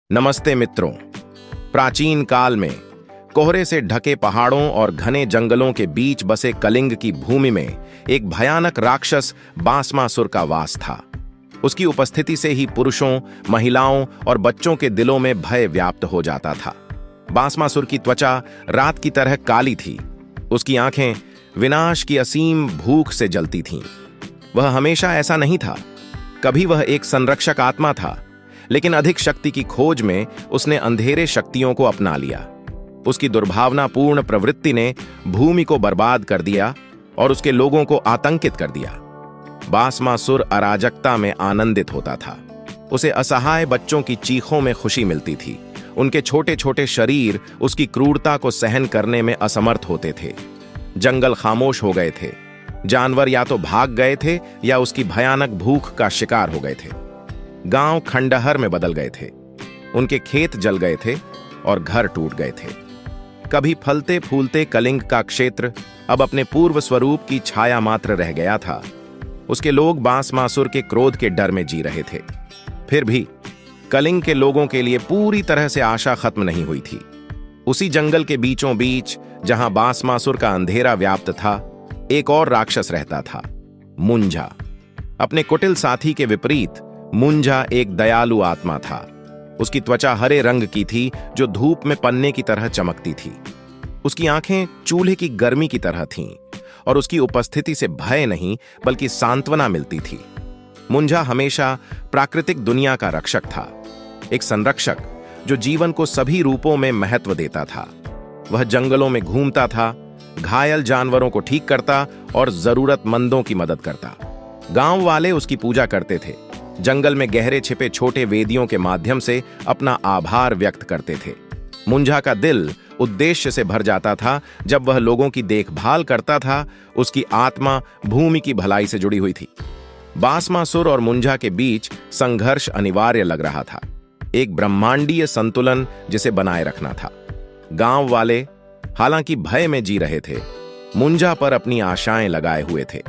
नमस्ते मित्रों। प्राचीन काल में कोहरे से ढके पहाड़ों और घने जंगलों के बीच बसे कलिंग की भूमि में एक भयानक राक्षस बांसमासुर का वास था। उसकी उपस्थिति से ही पुरुषों, महिलाओं और बच्चों के दिलों में भय व्याप्त हो जाता था। बांसमासुर की त्वचा रात की तरह काली थी। उसकी आंखें विनाश की असीम भूख से जलती थीं। वह हमेशा ऐसा नहीं था। कभी वह एक संरक्षक आत्मा था, लेकिन अधिक शक्ति की खोज में उसने अंधेरे शक्तियों को अपना लिया। उसकी दुर्भावनापूर्ण प्रवृत्ति ने भूमि को बर्बाद कर दिया और उसके लोगों को आतंकित कर दिया। बांसमासुर अराजकता में आनंदित होता था। उसे असहाय बच्चों की चीखों में खुशी मिलती थी। उनके छोटे छोटे शरीर उसकी क्रूरता को सहन करने में असमर्थ होते थे। जंगल खामोश हो गए थे। जानवर या तो भाग गए थे या उसकी भयानक भूख का शिकार हो गए थे। गांव खंडहर में बदल गए थे। उनके खेत जल गए थे और घर टूट गए थे। कभी फलते फूलते कलिंग का क्षेत्र अब अपने पूर्व स्वरूप की छाया मात्र रह गया था। उसके लोग बांसमासुर के क्रोध के डर में जी रहे थे। फिर भी कलिंग के लोगों के लिए पूरी तरह से आशा खत्म नहीं हुई थी। उसी जंगल के बीचों बीच, जहां बांसमासुर का अंधेरा व्याप्त था, एक और राक्षस रहता था, मुंझा। अपने कुटिल साथी के विपरीत मुंझा एक दयालु आत्मा था। उसकी त्वचा हरे रंग की थी, जो धूप में पन्ने की तरह चमकती थी। उसकी आंखें चूल्हे की गर्मी की तरह थीं और उसकी उपस्थिति से भय नहीं बल्कि सांत्वना मिलती थी। मुंझा हमेशा प्राकृतिक दुनिया का रक्षक था, एक संरक्षक जो जीवन को सभी रूपों में महत्व देता था। वह जंगलों में घूमता था, घायल जानवरों को ठीक करता और जरूरतमंदों की मदद करता। गांव वाले उसकी पूजा करते थे। जंगल में गहरे छिपे छोटे वेदियों के माध्यम से अपना आभार व्यक्त करते थे। मुंझा का दिल उद्देश्य से भर जाता था। जब वह लोगों की देखभाल करता था, उसकी आत्मा भूमि की भलाई से जुड़ी हुई थी। बांसमासुर और मुंझा के बीच संघर्ष अनिवार्य लग रहा था, एक ब्रह्मांडीय संतुलन जिसे बनाए रखना था। गांव वाले हालांकि भय में जी रहे थे, मुंझा पर अपनी आशाएं लगाए हुए थे।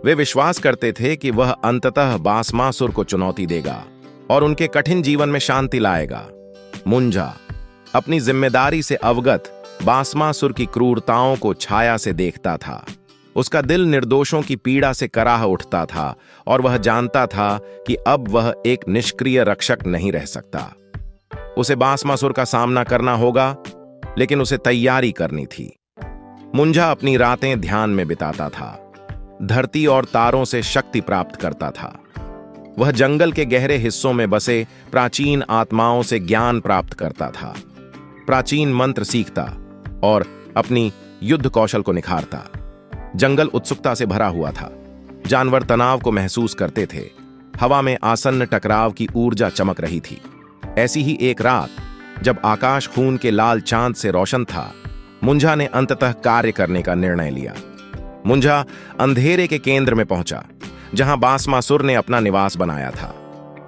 वे विश्वास करते थे कि वह अंततः बांसमासुर को चुनौती देगा और उनके कठिन जीवन में शांति लाएगा। मुंझा अपनी जिम्मेदारी से अवगत बांसमासुर की क्रूरताओं को छाया से देखता था। उसका दिल निर्दोषों की पीड़ा से कराह उठता था और वह जानता था कि अब वह एक निष्क्रिय रक्षक नहीं रह सकता। उसे बांसमासुर का सामना करना होगा, लेकिन उसे तैयारी करनी थी। मुंझा अपनी रातें ध्यान में बिताता था, धरती और तारों से शक्ति प्राप्त करता था। वह जंगल के गहरे हिस्सों में बसे प्राचीन आत्माओं से ज्ञान प्राप्त करता था, प्राचीन मंत्र सीखता और अपनी युद्ध कौशल को निखारता। जंगल उत्सुकता से भरा हुआ था। जानवर तनाव को महसूस करते थे। हवा में आसन्न टकराव की ऊर्जा चमक रही थी। ऐसी ही एक रात, जब आकाश खून के लाल चांद से रोशन था, मुंझा ने अंततः कार्य करने का निर्णय लिया। मुंझा अंधेरे के केंद्र में पहुंचा, जहां बांसमासुर ने अपना निवास बनाया था।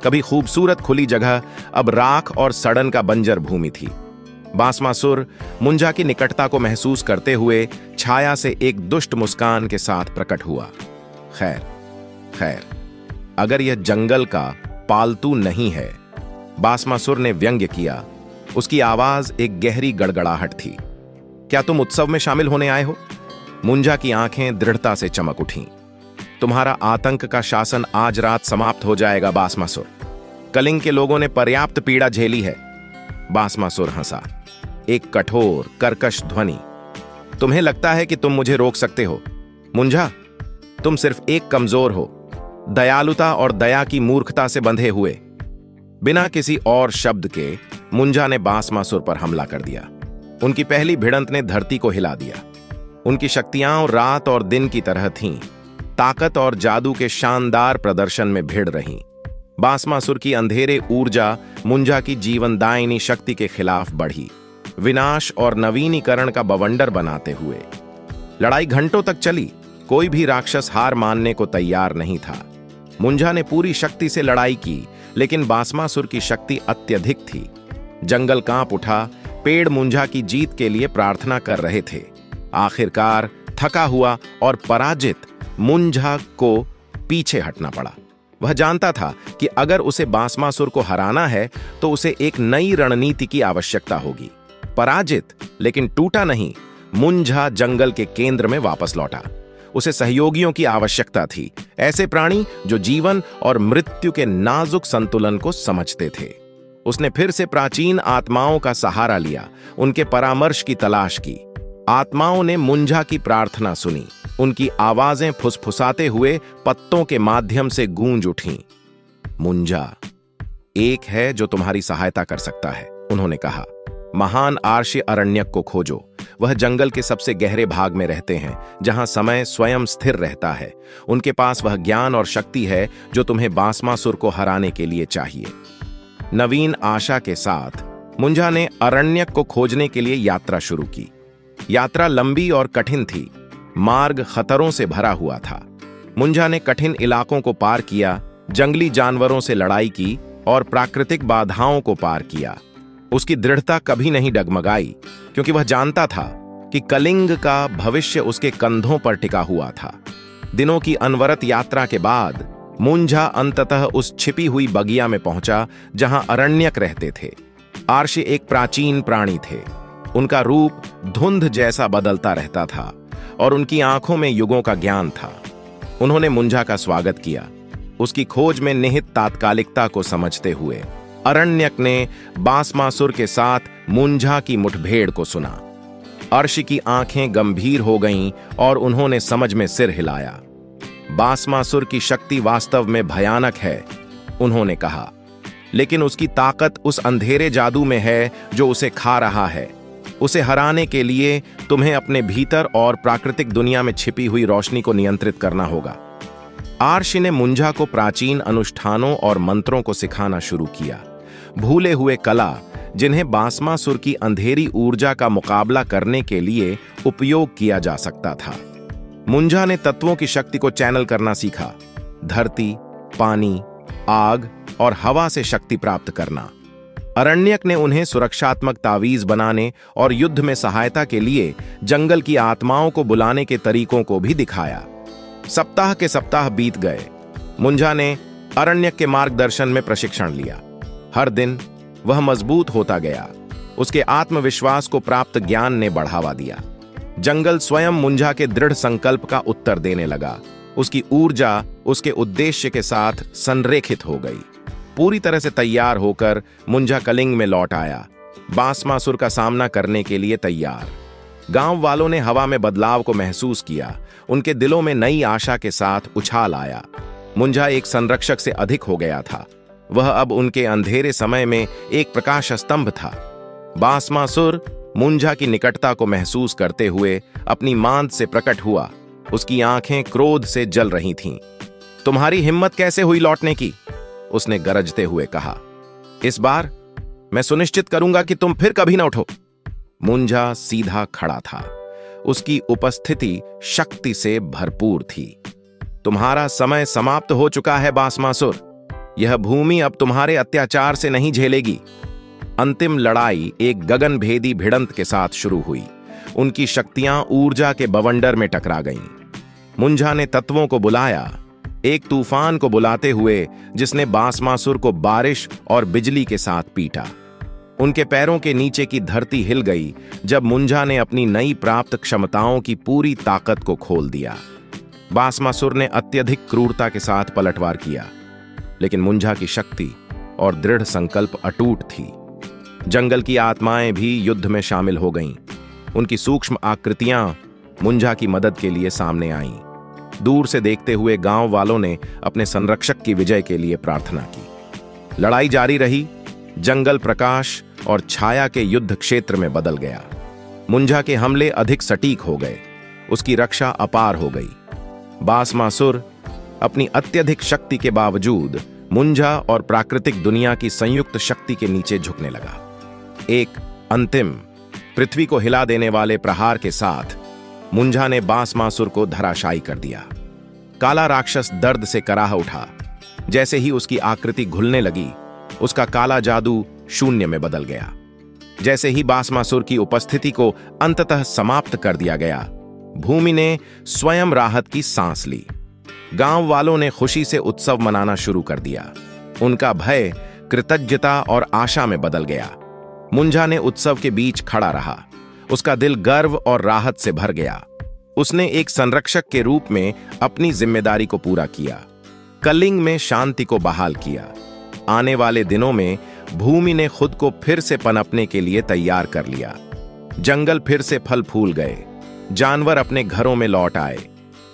कभी खूबसूरत खुली जगह अब राख और सड़न का बंजर भूमि थी। बांसमासुर मुंझा की निकटता को महसूस करते हुए छाया से एक दुष्ट मुस्कान के साथ प्रकट हुआ। खैर खैर, अगर यह जंगल का पालतू नहीं है, बांसमासुर ने व्यंग्य किया। उसकी आवाज एक गहरी गड़गड़ाहट थी। क्या तुम उत्सव में शामिल होने आए हो? मुंझा की आंखें दृढ़ता से चमक उठीं। तुम्हारा आतंक का शासन आज रात समाप्त हो जाएगा बांसमासुर। कलिंग के लोगों ने पर्याप्त पीड़ा झेली है। बांसमासुर हंसा, एक कठोर कर्कश ध्वनि। तुम्हें लगता है कि तुम मुझे रोक सकते हो? मुंझा, तुम सिर्फ एक कमजोर हो, दयालुता और दया की मूर्खता से बंधे हुए। बिना किसी और शब्द के मुंझा ने बांसमासुर पर हमला कर दिया। उनकी पहली भिड़ंत ने धरती को हिला दिया। उनकी शक्तियां रात और दिन की तरह थीं, ताकत और जादू के शानदार प्रदर्शन में भिड़ रहीं। बांसमासुर की अंधेरे ऊर्जा मुंझा की जीवनदायिनी शक्ति के खिलाफ बढ़ी, विनाश और नवीनीकरण का बवंडर बनाते हुए। लड़ाई घंटों तक चली। कोई भी राक्षस हार मानने को तैयार नहीं था। मुंझा ने पूरी शक्ति से लड़ाई की, लेकिन बांसमासुर की शक्ति अत्यधिक थी। जंगल कांप उठा। पेड़ मुंझा की जीत के लिए प्रार्थना कर रहे थे। आखिरकार थका हुआ और पराजित मुंझा को पीछे हटना पड़ा। वह जानता था कि अगर उसे बासमासुर को हराना है तो उसे एक नई रणनीति की आवश्यकता होगी। पराजित लेकिन टूटा नहीं, मुंझा जंगल के केंद्र में वापस लौटा। उसे सहयोगियों की आवश्यकता थी, ऐसे प्राणी जो जीवन और मृत्यु के नाजुक संतुलन को समझते थे। उसने फिर से प्राचीन आत्माओं का सहारा लिया, उनके परामर्श की तलाश की। आत्माओं ने मुंझा की प्रार्थना सुनी, उनकी आवाजें फुसफुसाते हुए पत्तों के माध्यम से गूंज उठीं। मुंझा, एक है जो तुम्हारी सहायता कर सकता है, उन्होंने कहा। महान आर्षि अरण्यक को खोजो। वह जंगल के सबसे गहरे भाग में रहते हैं, जहां समय स्वयं स्थिर रहता है। उनके पास वह ज्ञान और शक्ति है जो तुम्हें बासमासुर को हराने के लिए चाहिए। नवीन आशा के साथ मुंझा ने अरण्यक को खोजने के लिए यात्रा शुरू की। यात्रा लंबी और कठिन थी, मार्ग खतरों से भरा हुआ था। मुंझा ने कठिन इलाकों को पार किया, जंगली जानवरों से लड़ाई की और प्राकृतिक बाधाओं को पार किया। उसकी दृढ़ता कभी नहीं डगमगाई, क्योंकि वह जानता था कि कलिंग का भविष्य उसके कंधों पर टिका हुआ था। दिनों की अनवरत यात्रा के बाद मुंझा अंततः उस छिपी हुई बगिया में पहुंचा जहां अरण्यक रहते थे। आर्षि एक प्राचीन प्राणी थे। उनका रूप धुंध जैसा बदलता रहता था और उनकी आंखों में युगों का ज्ञान था। उन्होंने मुंझा का स्वागत किया, उसकी खोज में निहित तात्कालिकता को समझते हुए। अरण्यक ने बासमासुर के साथ मुंझा की मुठभेड़ को सुना। अर्शी की आंखें गंभीर हो गईं और उन्होंने समझ में सिर हिलाया। बासमासुर की शक्ति वास्तव में भयानक है, उन्होंने कहा, लेकिन उसकी ताकत उस अंधेरे जादू में है जो उसे खा रहा है। उसे हराने के लिए तुम्हें अपने भीतर और प्राकृतिक दुनिया में छिपी हुई रोशनी को नियंत्रित करना होगा। आर्षि ने मुंझा को प्राचीन अनुष्ठानों और मंत्रों को सिखाना शुरू किया। भूले हुए कला जिन्हें बासमासुर की अंधेरी ऊर्जा का मुकाबला करने के लिए उपयोग किया जा सकता था। मुंझा ने तत्वों की शक्ति को चैनल करना सीखा, धरती, पानी, आग और हवा से शक्ति प्राप्त करना। अरण्यक ने उन्हें सुरक्षात्मक तावीज बनाने और युद्ध में सहायता के लिए जंगल की आत्माओं को बुलाने के तरीकों को भी दिखाया। सप्ताह के सप्ताह बीत गए। मुंझा ने अरण्यक के मार्गदर्शन में प्रशिक्षण लिया। हर दिन वह मजबूत होता गया। उसके आत्मविश्वास को प्राप्त ज्ञान ने बढ़ावा दिया। जंगल स्वयं मुंझा के दृढ़ संकल्प का उत्तर देने लगा। उसकी ऊर्जा उसके उद्देश्य के साथ संरेखित हो गई। पूरी तरह से तैयार होकर मुंझा कलिंग में लौट आया, बासमासुर का सामना करने के लिए तैयार। गांव वालों ने हवा में बदलाव को महसूस किया। उनके दिलों में नई आशा के साथ उछाल आया। मुंझा एक संरक्षक से अधिक हो गया था। वह अब उनके अंधेरे समय में एक प्रकाश स्तंभ था। बासमासुर मुंझा की निकटता को महसूस करते हुए अपनी मांद से प्रकट हुआ। उसकी आंखें क्रोध से जल रही थीं। तुम्हारी हिम्मत कैसे हुई लौटने की? उसने गरजते हुए कहा। इस बार मैं सुनिश्चित करूंगा कि तुम फिर कभी न उठो। मुंझा सीधा खड़ा था। उसकी उपस्थिति शक्ति से भरपूर थी। तुम्हारा समय समाप्त हो चुका है बासमासुर। यह भूमि अब तुम्हारे अत्याचार से नहीं झेलेगी। अंतिम लड़ाई एक गगनभेदी भिड़ंत के साथ शुरू हुई। उनकी शक्तियां ऊर्जा के बवंडर में टकरा गईं। मुंझा ने तत्वों को बुलाया, एक तूफान को बुलाते हुए जिसने बासमासुर को बारिश और बिजली के साथ पीटा। उनके पैरों के नीचे की धरती हिल गई जब मुंझा ने अपनी नई प्राप्त क्षमताओं की पूरी ताकत को खोल दिया। बासमासुर ने अत्यधिक क्रूरता के साथ पलटवार किया, लेकिन मुंझा की शक्ति और दृढ़ संकल्प अटूट थी। जंगल की आत्माएं भी युद्ध में शामिल हो गईं। उनकी सूक्ष्म आकृतियां मुंझा की मदद के लिए सामने आईं। दूर से देखते हुए गांव वालों ने अपने संरक्षक की विजय के लिए प्रार्थना की। लड़ाई जारी रही। जंगल प्रकाश और छाया के युद्ध क्षेत्र में बदल गया। मुंझा के हमले अधिक सटीक हो गए। उसकी रक्षा अपार हो गई। बासमासुर अपनी अत्यधिक शक्ति के बावजूद मुंझा और प्राकृतिक दुनिया की संयुक्त शक्ति के नीचे झुकने लगा। एक अंतिम, पृथ्वी को हिला देने वाले प्रहार के साथ मुंझा ने बासमासुर को धराशायी कर दिया। काला राक्षस दर्द से कराह उठा। जैसे ही उसकी आकृति घुलने लगी, उसका काला जादू शून्य में बदल गया। जैसे ही बासमासुर की उपस्थिति को अंततः समाप्त कर दिया गया, भूमि ने स्वयं राहत की सांस ली। गांव वालों ने खुशी से उत्सव मनाना शुरू कर दिया। उनका भय कृतज्ञता और आशा में बदल गया। मुंजा ने उत्सव के बीच खड़ा रहा। उसका दिल गर्व और राहत से भर गया। उसने एक संरक्षक के रूप में अपनी जिम्मेदारी को पूरा किया। कलिंग में शांति को बहाल किया। आने वाले दिनों में भूमि ने खुद को फिर से पनपने के लिए तैयार कर लिया। जंगल फिर से फल फूल गए। जानवर अपने घरों में लौट आए।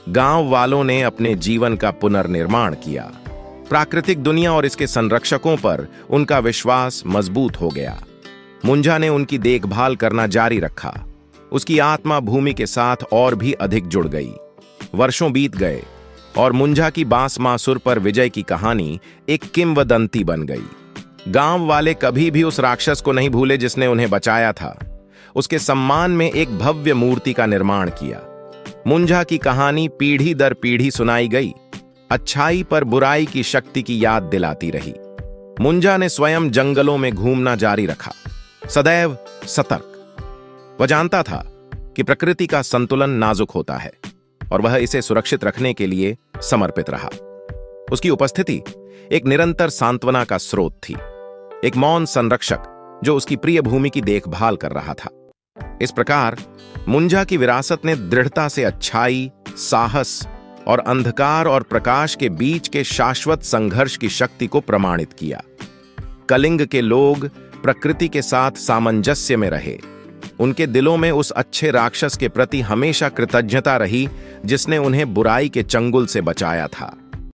गांव वालों ने अपने जीवन का पुनर्निर्माण किया। प्राकृतिक दुनिया और इसके संरक्षकों पर उनका विश्वास मजबूत हो गया। मुंजा ने उनकी देखभाल करना जारी रखा। उसकी आत्मा भूमि के साथ और भी अधिक जुड़ गई। वर्षों बीत गए और मुंजा की बांसमासुर पर विजय की कहानी एक किंवदंती बन गई। गांव वाले कभी भी उस राक्षस को नहीं भूले जिसने उन्हें बचाया था। उसके सम्मान में एक भव्य मूर्ति का निर्माण किया। मुंजा की कहानी पीढ़ी दर पीढ़ी सुनाई गई। अच्छाई पर बुराई की शक्ति की याद दिलाती रही। मुंजा ने स्वयं जंगलों में घूमना जारी रखा, सदैव सतर्क। वह जानता था कि प्रकृति का संतुलन नाजुक होता है और वह इसे सुरक्षित रखने के लिए समर्पित रहा। उसकी उपस्थिति एक निरंतर सांत्वना का स्रोत थी, एक मौन संरक्षक जो उसकी प्रिय भूमि की देखभाल कर रहा था। इस प्रकार मुंजा की विरासत ने दृढ़ता से अच्छाई, साहस और अंधकार और प्रकाश के बीच के शाश्वत संघर्ष की शक्ति को प्रमाणित किया। कलिंग के लोग प्रकृति के साथ सामंजस्य में रहे। उनके दिलों में उस अच्छे राक्षस के प्रति हमेशा कृतज्ञता रही जिसने उन्हें बुराई के चंगुल से बचाया था।